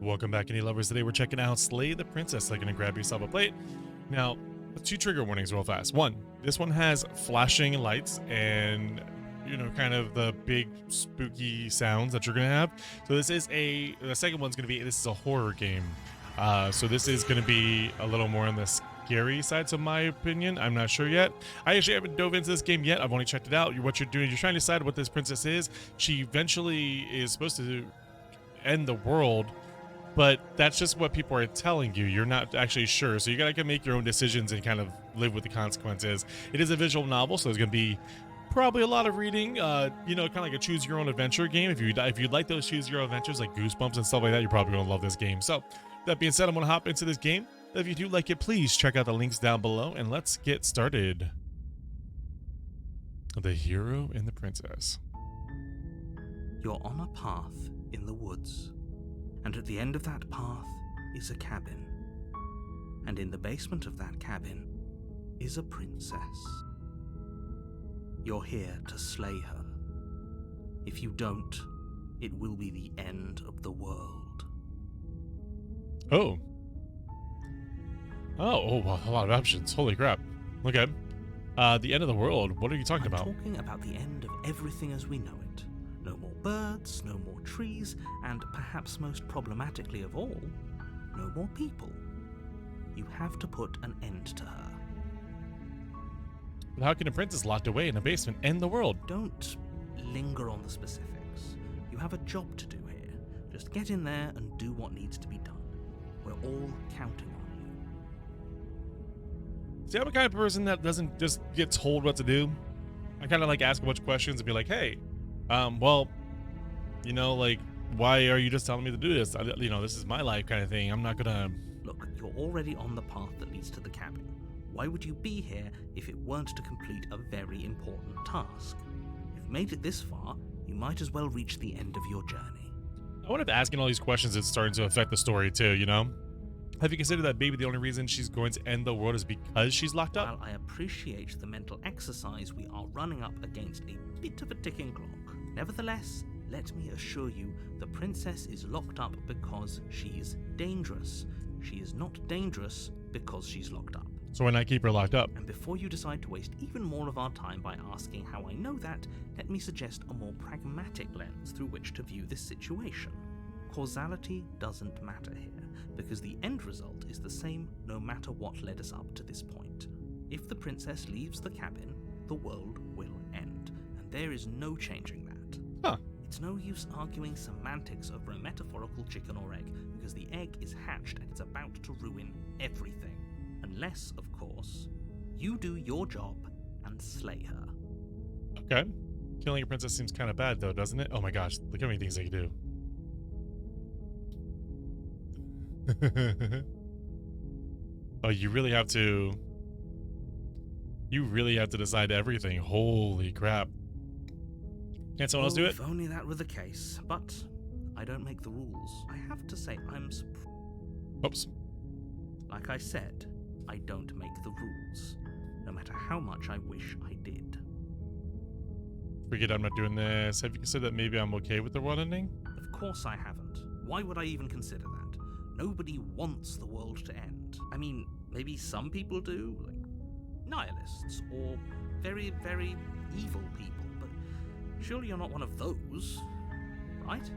Welcome back, any lovers. Today we're checking out Slay the Princess. So gonna grab yourself a plate. Now, two trigger warnings real fast. One, this one has flashing lights and kind of the big spooky sounds that you're gonna have. So this is the second one's gonna be, this is a horror game. So this is gonna be a little more on the scary side, so my opinion. I'm not sure yet. I actually haven't dove into this game yet. I've only checked it out. What you're doing, you're trying to decide what this princess is. She eventually is supposed to end the world, but that's just what people are telling you. You're not actually sure, so you gotta make your own decisions and kind of live with the consequences. It is a visual novel, so there's gonna be probably a lot of reading. Kind of like a choose your own adventure game. If you like those choose your own adventures like Goosebumps and stuff like that, you're probably gonna love this game. So that being said, I'm gonna hop into this game. If you do like it, please check out the links down below and let's get started. The Hero and the Princess. You're on a path in the woods, and at the end of that path is a cabin. And in the basement of that cabin is a princess. You're here to slay her. If you don't, it will be the end of the world. Oh, wow, a lot of options. Holy crap. Okay. The end of the world. What are you talking about? I'm talking about the end of everything as we know it. No more birds, no more trees, and perhaps most problematically of all, no more people. You have to put an end to her. But how can a princess locked away in a basement end the world? Don't linger on the specifics. You have a job to do here. Just get in there and do what needs to be done. We're all counting on you. See, I'm the kind of person that doesn't just get told what to do. I kind of like ask a bunch of questions and be like, hey, well, like, why are you just telling me to do this? This is my life kind of thing. I'm not gonna... Look, you're already on the path that leads to the cabin. Why would you be here if it weren't to complete a very important task? You've made it this far, you might as well reach the end of your journey. I wonder if asking all these questions is starting to affect the story too, Have you considered that maybe the only reason she's going to end the world is because she's locked up? While I appreciate the mental exercise, we are running up against a bit of a ticking clock. Nevertheless, let me assure you, the princess is locked up because she's dangerous. She is not dangerous because she's locked up. So why not keep her locked up? And before you decide to waste even more of our time by asking how I know that, let me suggest a more pragmatic lens through which to view this situation. Causality doesn't matter here, because the end result is the same no matter what led us up to this point. If the princess leaves the cabin, the world will end, and there is no changing that. Huh. It's no use arguing semantics over a metaphorical chicken or egg, because the egg is hatched and it's about to ruin everything. Unless, of course, you do your job and slay her. Okay. Killing a princess seems kind of bad though, doesn't it? Oh my gosh, look how many things they can do. Oh, you really have to decide everything. Holy crap. Can't someone else do it? If only that were the case, but I don't make the rules. I have to say I'm surprised. Oops. Like I said, I don't make the rules, no matter how much I wish I did. Forget I'm not doing this. Have you considered that maybe I'm okay with the world ending? Of course I haven't. Why would I even consider that? Nobody wants the world to end. I mean, maybe some people do, like nihilists, or very, very evil people, but surely you're not one of those, right?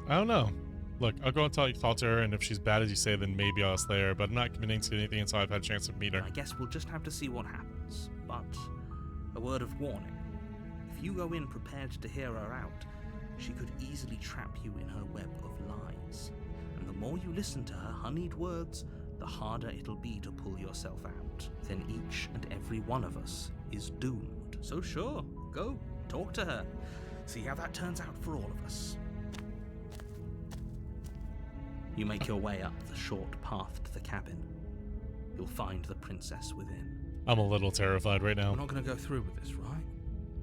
I don't know. Look, I'll go and talk to her, and if she's bad as you say, then maybe I'll slay her, but I'm not committing to anything until I've had a chance to meet her. I guess we'll just have to see what happens, but a word of warning. If you go in prepared to hear her out, she could easily trap you in her web of lies. And the more you listen to her honeyed words, the harder it'll be to pull yourself out. Then each and every one of us is doomed. So sure, go, talk to her. See how that turns out for all of us. You make your way up the short path to the cabin. You'll find the princess within. I'm a little terrified right now. We're not going to go through with this, right?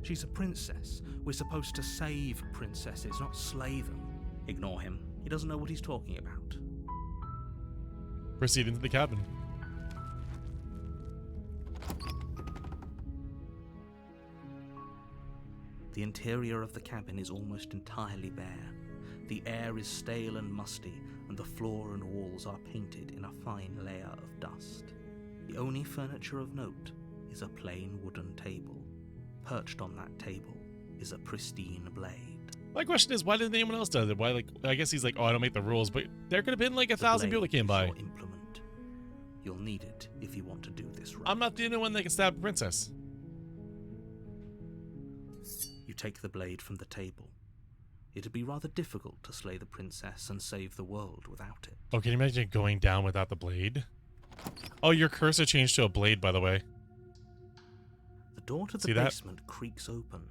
She's a princess. We're supposed to save princesses, not slay them. Ignore him. He doesn't know what he's talking about. Proceed into the cabin. The interior of the cabin is almost entirely bare. The air is stale and musty, and the floor and walls are painted in a fine layer of dust. The only furniture of note is a plain wooden table. Perched on that table is a pristine blade. My question is, why didn't anyone else do it? Why, like, I guess he's like, oh, I don't make the rules, but there could have been like 1,000 people that came by. Your implement. You'll need it if you want to do this right. I'm not the only one that can stab a princess. You take the blade from the table. It'd be rather difficult to slay the princess and save the world without it. Oh, can you imagine going down without the blade? Oh, your cursor changed to a blade, by the way. The door to the basement creaks open,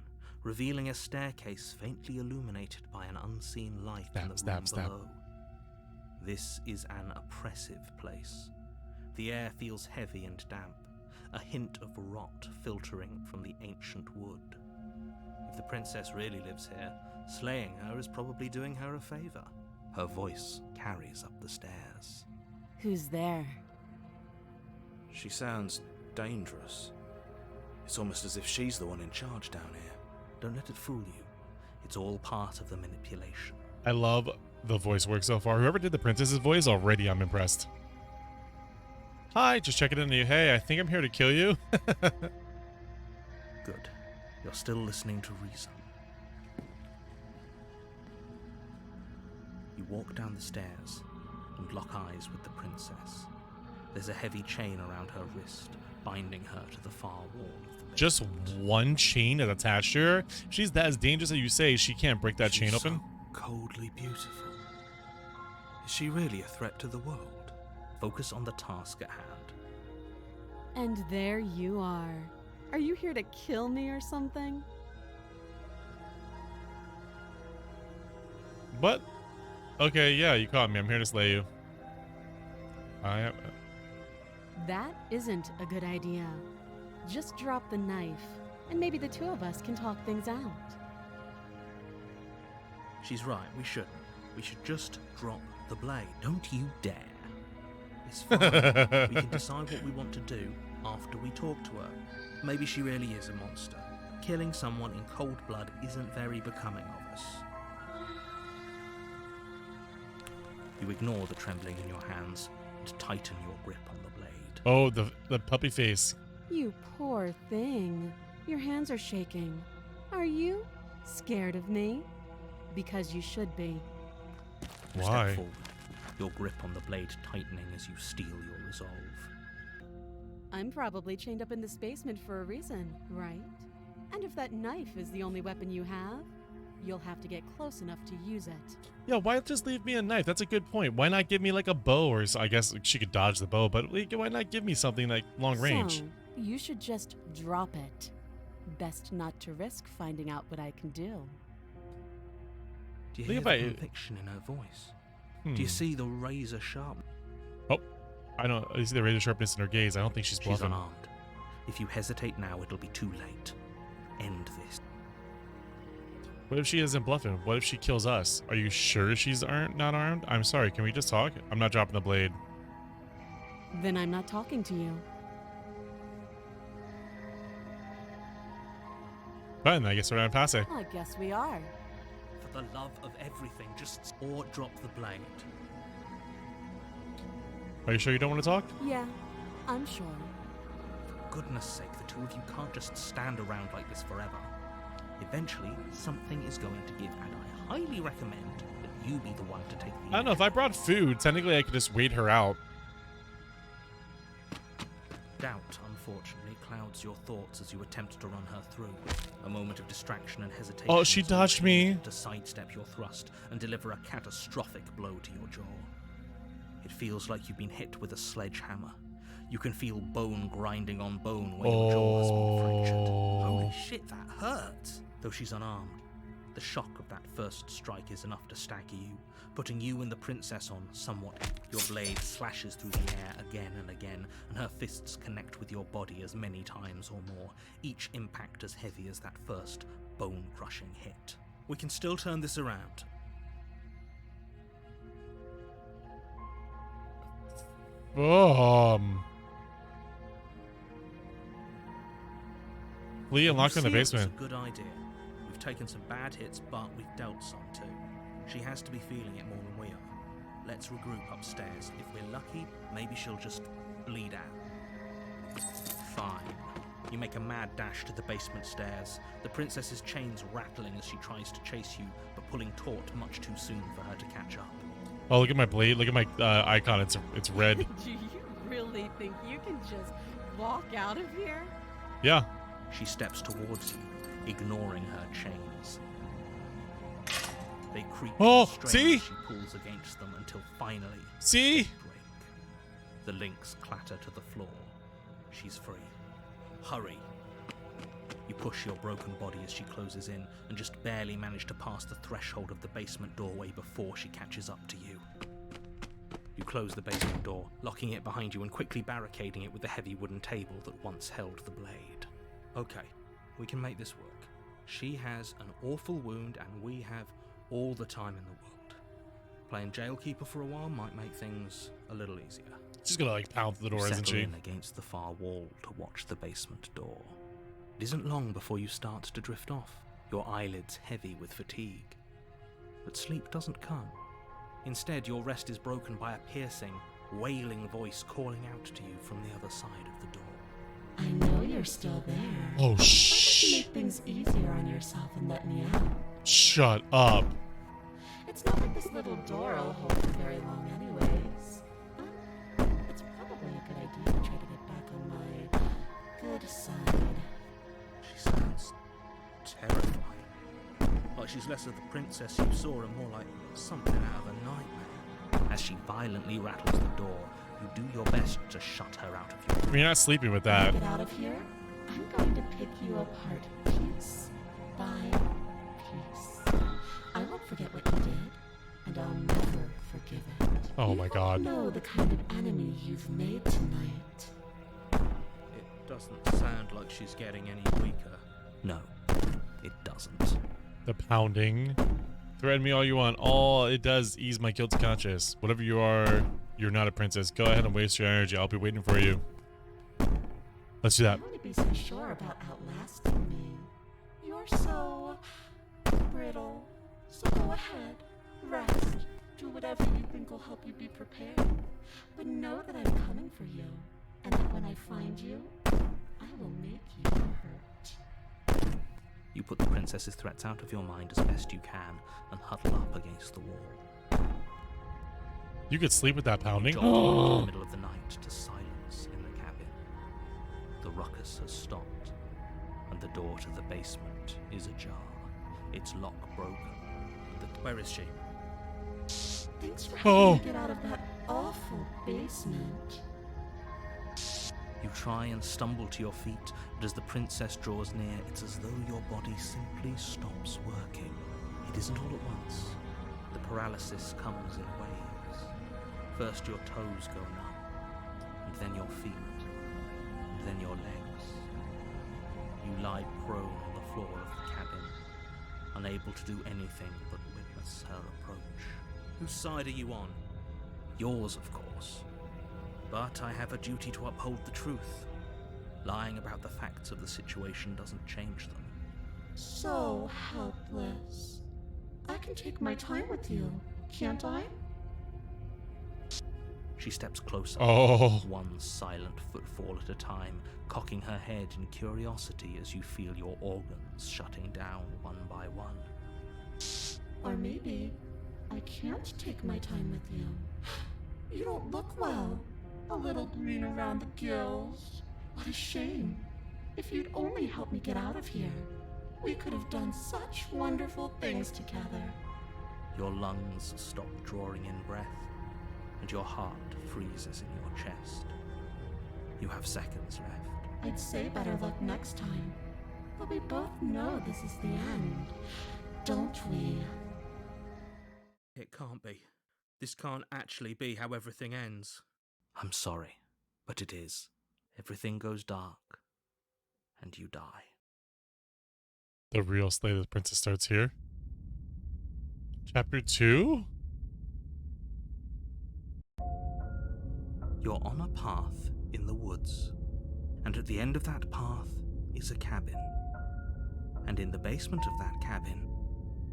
revealing a staircase faintly illuminated by an unseen light in the room below. This is an oppressive place. The air feels heavy and damp, a hint of rot filtering from the ancient wood. If the princess really lives here, slaying her is probably doing her a favor. Her voice carries up the stairs. Who's there? She sounds dangerous. It's almost as if she's the one in charge down here. Don't let it fool you. It's all part of the manipulation. I love the voice work so far. Whoever did the princess's voice, already I'm impressed. Hi, just checking in on you. Hey, I think I'm here to kill you. Good. You're still listening to reason. You walk down the stairs and lock eyes with the princess. There's a heavy chain around her wrist, binding her to the far wall of the basement. Just one chain that's attached to her? She's that as dangerous as you say, she can't break that chain open? So coldly beautiful. Is she really a threat to the world? Focus on the task at hand. And there you are. Are you here to kill me or something? What? Okay, yeah, you caught me. I'm here to slay you. That isn't a good idea. Just drop the knife, and maybe the two of us can talk things out. She's right, we shouldn't. We should just drop the blade. Don't you dare. It's fine. We can decide what we want to do after we talk to her. Maybe she really is a monster. Killing someone in cold blood isn't very becoming of us. You ignore the trembling in your hands and tighten your grip on the blade. Oh, the puppy face. You poor thing. Your hands are shaking. Are you scared of me? Because you should be. Why? Step forward, your grip on the blade tightening as you steel your resolve. I'm probably chained up in this basement for a reason, right? And if that knife is the only weapon you have, you'll have to get close enough to use it. Yeah, why just leave me a knife? That's a good point. Why not give me like a bow, or I guess she could dodge the bow, but why not give me something like long range? So, you should just drop it. Best not to risk finding out what I can do. Do you hear the conviction in her voice? Do you see the razor sharp? Oh, I know. You see the razor sharpness in her gaze. I don't think she's bluffing. She's unarmed. If you hesitate now, it'll be too late. End this. What if she isn't bluffing? What if she kills us? Are you sure she's not armed? I'm sorry, can we just talk? I'm not dropping the blade. Then I'm not talking to you. Fine, I guess we're on passe. I guess we are. For the love of everything, just or drop the blade. Are you sure you don't want to talk? Yeah, I'm sure. For goodness sake, the two of you can't just stand around like this forever. Eventually, something is going to give, and I highly recommend that you be the one to take the I don't know, if I brought food, technically I could just wait her out. Doubt, unfortunately, clouds your thoughts as you attempt to run her through. A moment of distraction and hesitation. Oh, she dodged me. To sidestep your thrust and deliver a catastrophic blow to your jaw. It feels like you've been hit with a sledgehammer. You can feel bone grinding on bone where your jaw has been fractured. Holy shit, that hurts! Though she's unarmed, the shock of that first strike is enough to stagger you, putting you and the princess on somewhat. Your blade slashes through the air again and again, and her fists connect with your body as many times or more, each impact as heavy as that first bone-crushing hit. We can still turn this around. Flee and lock in the basement. It's a good idea. We've taken some bad hits, but we've dealt some too. She has to be feeling it more than we are. Let's regroup upstairs. If we're lucky, maybe she'll just bleed out. Fine. You make a mad dash to the basement stairs, the princess's chains rattling as she tries to chase you, but pulling taut much too soon for her to catch up. Oh, look at my blade. Look at my icon. It's red. Do you really think you can just walk out of here? Yeah. She steps towards you, ignoring her chains. They creak Oh, and strain see? as she pulls against them until finally See? they break. The links clatter to the floor. She's free. Hurry. You push your broken body as she closes in and just barely manage to pass the threshold of the basement doorway before she catches up to you. You close the basement door, locking it behind you and quickly barricading it with the heavy wooden table that once held the blade. Okay, we can make this work. She has an awful wound and we have all the time in the world. Playing jailkeeper for a while might make things a little easier. She's gonna like pound through the door, isn't Settle she? in against the far wall to watch the basement door. It isn't long before you start to drift off, your eyelids heavy with fatigue. But sleep doesn't come. Instead, your rest is broken by a piercing, wailing voice calling out to you from the other side of the door. I know you're still there. Oh, Why don't you shh! make things easier on yourself and let me out? Shut up. It's not like this little door will hold for very long anyways. It's probably a good idea to try to get back on my good side. She sounds terrifying. Like she's less of the princess you saw and more like something out of a nightmare. As she violently rattles the door, you do your best to shut her out of your I mean, you're not sleeping with that. Get out of here. I'm going to pick you apart piece by piece. I won't forget what you did, and I'll never forgive it. Oh You my don't God. know the kind of enemy you've made tonight. It doesn't sound like she's getting any weaker. No, it doesn't. The pounding. Threaten me all you want. All it does ease my guilty conscience. Whatever you are, you're not a princess. Go ahead and waste your energy. I'll be waiting for you. Let's do that. I want to be so sure about outlasting me. You're so brittle. So go ahead, rest, do whatever you think will help you be prepared. But know that I'm coming for you, and that when I find you, I will make you hurt. You put the princess's threats out of your mind as best you can and huddle up against the wall. You could sleep with that pounding. Jolt into the middle of the night to silence in the cabin. The ruckus has stopped, and the door to the basement is ajar, its lock broken. Where is she? Thanks for helping Oh. me get out of that awful basement. You try and stumble to your feet, but as the princess draws near, it's as though your body simply stops working. It isn't all at once. The paralysis comes in waves. First your toes go numb, and then your feet, and then your legs. You lie prone on the floor of the cabin, unable to do anything but witness her approach. Whose side are you on? Yours, of course. But I have a duty to uphold the truth. Lying about the facts of the situation doesn't change them. So helpless. I can take my time with you, can't I? She steps closer, Oh. one silent footfall at a time, cocking her head in curiosity as you feel your organs shutting down one by one. Or maybe I can't take my time with you. You don't look well. A little green around the gills. What a shame. If you'd only helped me get out of here, we could have done such wonderful things together. Your lungs stop drawing in breath, and your heart freezes in your chest. You have seconds left. I'd say better luck next time. But we both know this is the end, don't we? It can't be. This can't actually be how everything ends. I'm sorry, but it is. Everything goes dark, and you die. The real Slay the Princess starts here. Chapter 2? You're on a path in the woods, and at the end of that path is a cabin. And in the basement of that cabin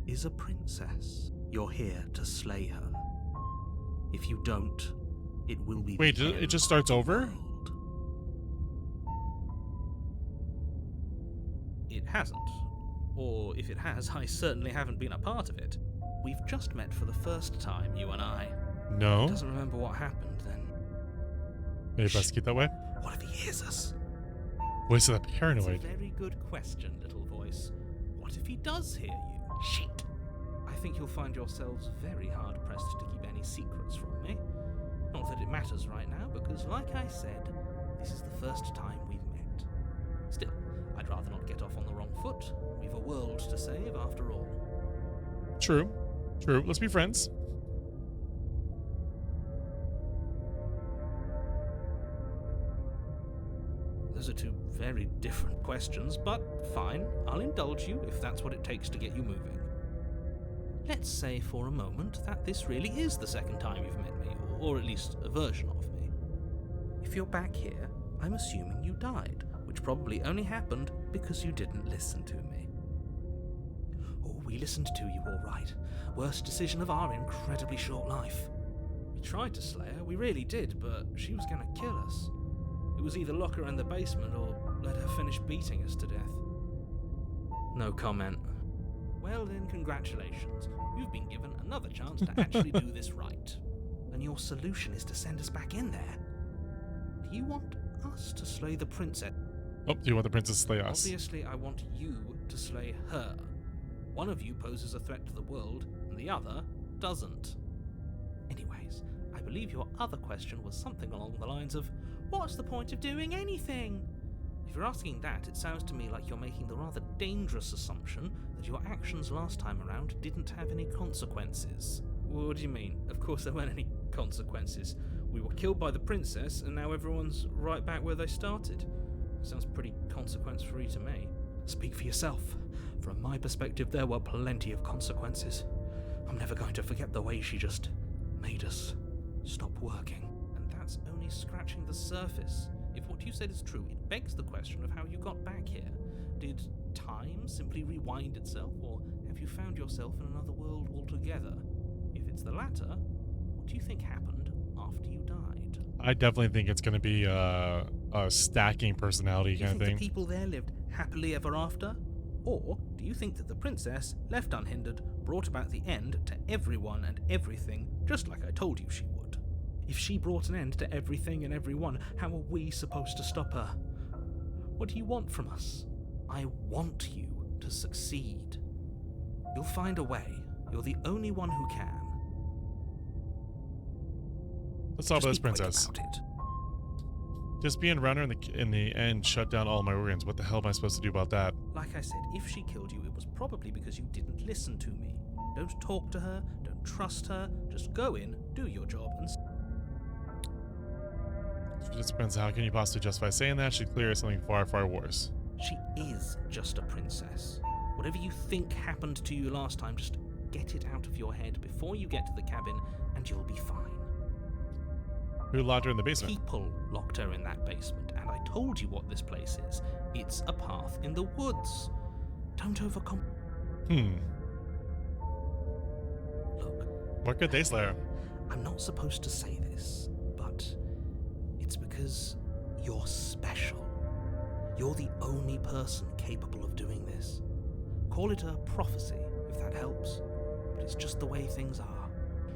is a princess. You're here to slay her. If you don't, it will be Wait, the it end just starts of the over? world. It hasn't. Or if it has, I certainly haven't been a part of it. We've just met for the first time, you and I. No. Doesn't remember what happened then. Maybe best keep that way. What if he hears us? Voice of that It's a paranoid. very good question, little voice. What if he does hear you? Shit. I think you'll find yourselves very hard-pressed to keep any secrets from me. Not that it matters right now, because like I said, this is the first time we've met. Still, I'd rather not get off on the wrong foot. We've a world to save after all. True. True. Let's be friends. Those are two very different questions, but fine, I'll indulge you if that's what it takes to get you moving. Let's say for a moment that this really is the second time you've met me, or at least a version of me. If you're back here, I'm assuming you died, which probably only happened because you didn't listen to me. Oh, we listened to you all right. Worst decision of our incredibly short life. We tried to slay her, we really did, but she was gonna kill us. It was either lock her in the basement or let her finish beating us to death. No comment. Well then, congratulations. You've been given another chance to actually do this right. And your solution is to send us back in there. Do you want us to slay the princess? Oh, do you want the princess to slay us? Obviously, I want you to slay her. One of you poses a threat to the world, and the other doesn't. Anyways, I believe your other question was something along the lines of, what's the point of doing anything? If you're asking that, it sounds to me like you're making the rather dangerous assumption that your actions last time around didn't have any consequences. What do you mean? Of course there weren't any consequences. We were killed by the princess, and now everyone's right back where they started. Sounds pretty consequence-free to me. Speak for yourself. From my perspective, there were plenty of consequences. I'm never going to forget the way she just made us stop working. And that's only scratching the surface. If what you said is true, it begs the question of how you got back here. Did time simply rewind itself, or have you found yourself in another world altogether? If it's the latter, what do you think happened after you died? I definitely think it's going to be a stacking personality Do you kind think of the thing. people there lived happily ever after? Or do you think that the princess, left unhindered, brought about the end to everyone and everything, just like I told you she would? If she brought an end to everything and everyone, how are we supposed to stop her? What do you want from us? I want you to succeed. You'll find a way. You're the only one who can. Let's talk about this Just be quick princess. about it. Just being around her in the end shut down all my organs. What the hell am I supposed to do about that? Like I said, if she killed you, it was probably because you didn't listen to me. Don't talk to her, don't trust her, just go in, do your job, and It just depends. How can you possibly justify saying that? She'd clear something far, far worse. she is just a princess. Whatever you think happened to you last time, just get it out of your head before you get to the cabin, and you'll be fine. Who locked her in the basement? People locked her in that basement, and I told you what this place is. It's a path in the woods. Don't Hmm. Look, What could they slay her? I'm not supposed to say this, but it's because you're special. You're the only person capable of doing this. Call it a prophecy, if that helps, but it's just the way things are.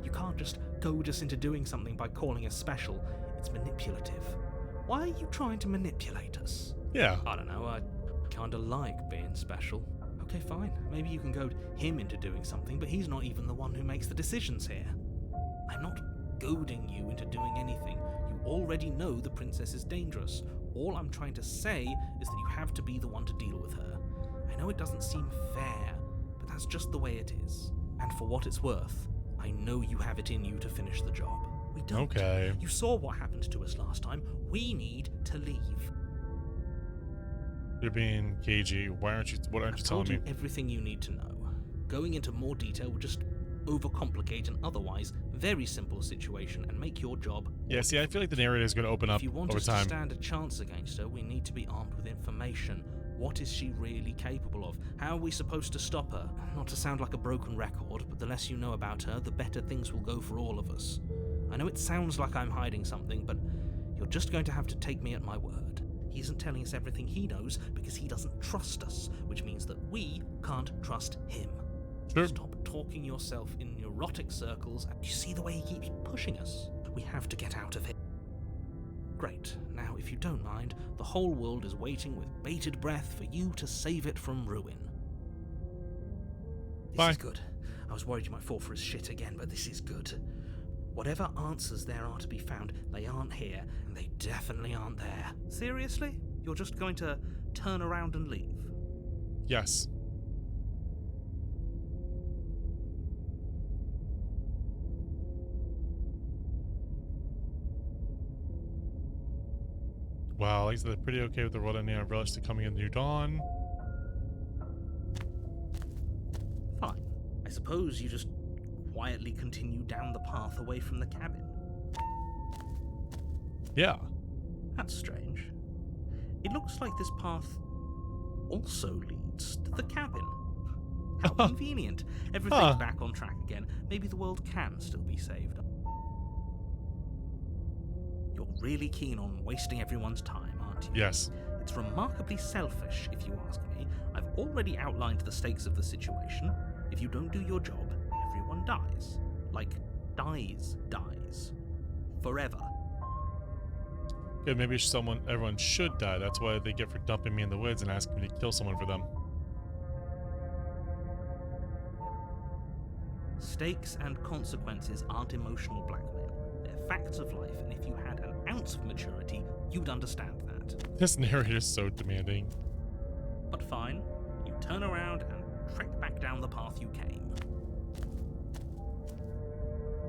You can't just goad us into doing something by calling us special. It's manipulative. Why are you trying to manipulate us? Yeah. I don't know, I kinda like being special. Okay, fine. Maybe you can goad him into doing something, but he's not even the one who makes the decisions here. I'm not goading you into doing anything. You already know the princess is dangerous. All I'm trying to say is that you have to be the one to deal with her. I know it doesn't seem fair, but that's just the way it is. And for what it's worth, I know you have it in you to finish the job. We don't. Okay. You saw what happened to us last time. We need to leave. You're being cagey. What aren't you I've telling told me? you everything you need to know. Going into more detail would just overcomplicate an otherwise very simple situation and make your job. Yeah, see, I feel like the narrator is going to open up If you want over us to time. stand a chance against her, we need to be armed with information, What is she really capable of? How are we supposed to stop her? Not to sound like a broken record, but the less you know about her, the better things will go for all of us. I know it sounds like I'm hiding something, but you're just going to have to take me at my word. He isn't telling us everything he knows because he doesn't trust us, which means that we can't trust him. Sure. Stop talking yourself in neurotic circles. You see the way he keeps pushing us? We have to get out of here. Great. Now, if you don't mind, the whole world is waiting with bated breath for you to save it from ruin. This Bye. is good. I was worried you might fall for his shit again, but this is good. Whatever answers there are to be found, they aren't here, and they definitely aren't there. Seriously? You're just going to turn around and leave? Yes. Wow, like I said, they're pretty okay with the world ending. I've realized to coming in New Dawn. Fine. I suppose you just quietly continue down the path away from the cabin. Yeah. That's strange. It looks like this path also leads to the cabin. How convenient. Everything's back on track again. Maybe the world can still be saved. You're really keen on wasting everyone's time, aren't you? Yes. It's remarkably selfish, if you ask me. I've already outlined the stakes of the situation. If you don't do your job, everyone dies. Like, dies. Forever. Yeah, maybe everyone should die. That's why they get for dumping me in the woods and asking me to kill someone for them. Stakes and consequences aren't emotional blackmail. They're facts of life, and if you had an ounce of maturity, you'd understand that. This narrator is so demanding. But fine, you turn around and trek back down the path you came.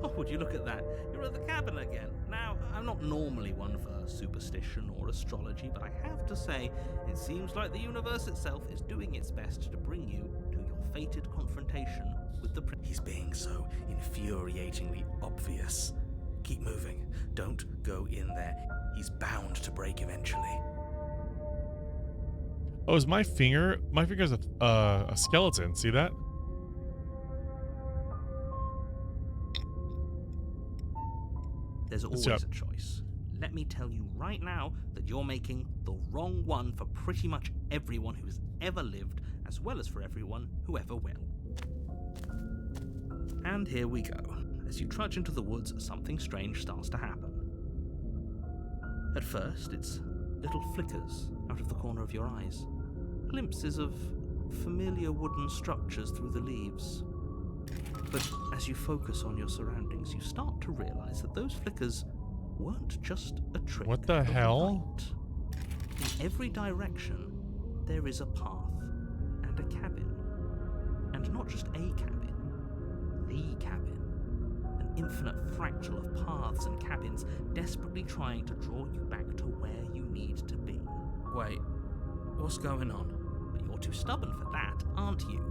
Oh, would you look at that? You're at the cabin again. Now, I'm not normally one for superstition or astrology, but I have to say, it seems like the universe itself is doing its best to bring you to your fated confrontation with the prince. He's being so infuriatingly obvious. Keep moving. Don't go in there. He's bound to break eventually. Oh, is my finger? My finger's a skeleton. See that? There's always a choice. Let me tell you right now that you're making the wrong one for pretty much everyone who has ever lived, as well as for everyone who ever will. And here we go. As you trudge into the woods, something strange starts to happen. At first, it's little flickers out of the corner of your eyes. Glimpses of familiar wooden structures through the leaves. But as you focus on your surroundings, you start to realize that those flickers weren't just a trick. What the hell? Light. In every direction, there is a path and a cabin. And not just a cabin, the cabin. An infinite fractal of paths and cabins desperately trying to draw you back to where you need to be. Wait, what's going on? But you're too stubborn for that, aren't you?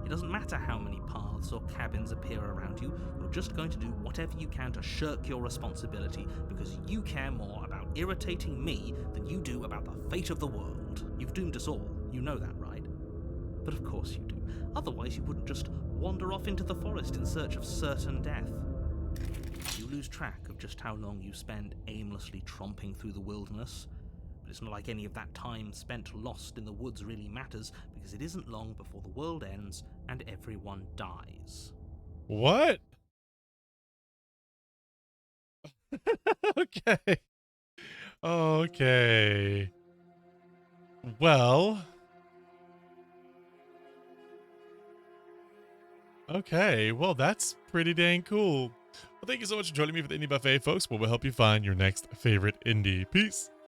It doesn't matter how many paths or cabins appear around you, you're just going to do whatever you can to shirk your responsibility because you care more about irritating me than you do about the fate of the world. You've doomed us all, you know that, right? But of course you do. Otherwise you wouldn't just wander off into the forest in search of certain death. You lose track of just how long you spend aimlessly tromping through the wilderness. But it's not like any of that time spent lost in the woods really matters, because it isn't long before the world ends and everyone dies. What? Okay. Okay. Well. Okay. Well, that's pretty dang cool. Well, thank you so much for joining me for the Indie Buffet, folks. We'll help you find your next favorite indie. Peace.